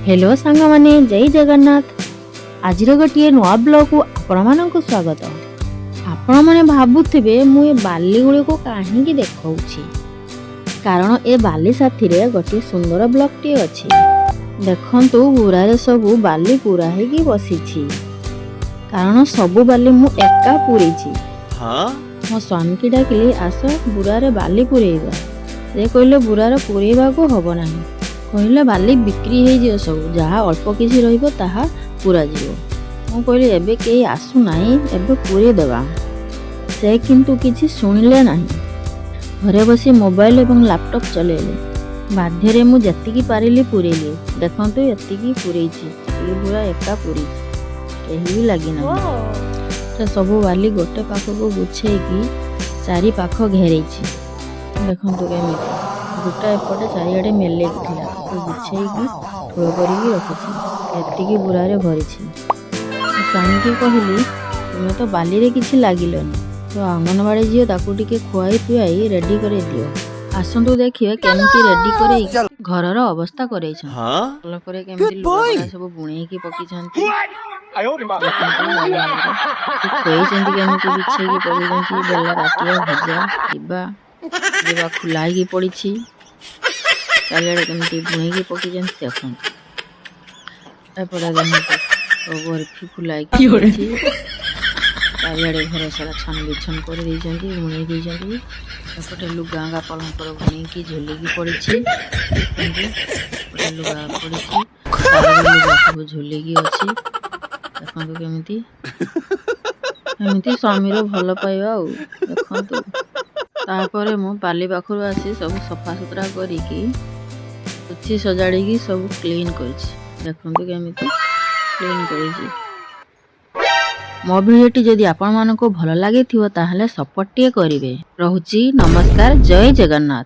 Hello सांग माने जय जगन्नाथ। आज गोटे नुआ ब्लॉग को आपण स्वागत। आपण मैंने भावुवे मुझे बाली गुड़ी को कहीं देखा कारण ए बाली साथी रे गोटे सुंदर ब्लॉक टे अच्छी देखु बुरारे सबू बाली पूरा है बसी कारण सबू बाली मु एका पूरी मो स्वामी की डाकिली आस बुरारे बाली पूरेबा से कहले बुरार पूरेबा को हम ना कहले बाली बिक्री हो सब जहाँ अल्प किसी रहा पूरा जीव मु कहली एबे कई आसुना एबे पूरे देवा से किंतु किसी शुणिले ना घरे बसी मोबाइल एवं लैपटॉप चलेले बाध्य मु जति पारिली पूरेली देखु ये पूरे पूरा एका पूरी कहीं भी लगिना तो सबू बाली गोटे पाख को गुछे चारि पाख घेरे देखु केमी गोटा एपटे चारिआडे मेले तो गुछे ठोल कर रखी बुरारे भरी स्वामी की कहली तुम्हें तो बाली रे किछि लागिलनी तो अंगनवाड़ी झील ताकू टिके खुआई पिआई रेडी कर दियो आसतु देखिए केमती रेडी कर घरर अवस्था कर सब बुणे की पकी बिछे बेला रातिया भजा जीवा खुला पड़ी चारिड़े कमी बुणे पकी देखते बर्फी खुला चारिड़े घर सारा छन बिछन कर बुणे देपटे लुगा पलंकर बुणे की झुलिकी पड़ी लुगा पड़ी सब झुलिकी अच्छी देखु केमी एमती स्वामीर भल पाइबा देखु तापर मु बाली पाखु आसी सब सफा सुतरा करी सजाड़ी सब क्लीन कर देखु केमी क्लीन कर मो भिडियोटी जदि आपण मानको भल लागिथिबो ताहले सपोर्ट टिए करिवे। रहुची नमस्कार जय जगन्नाथ।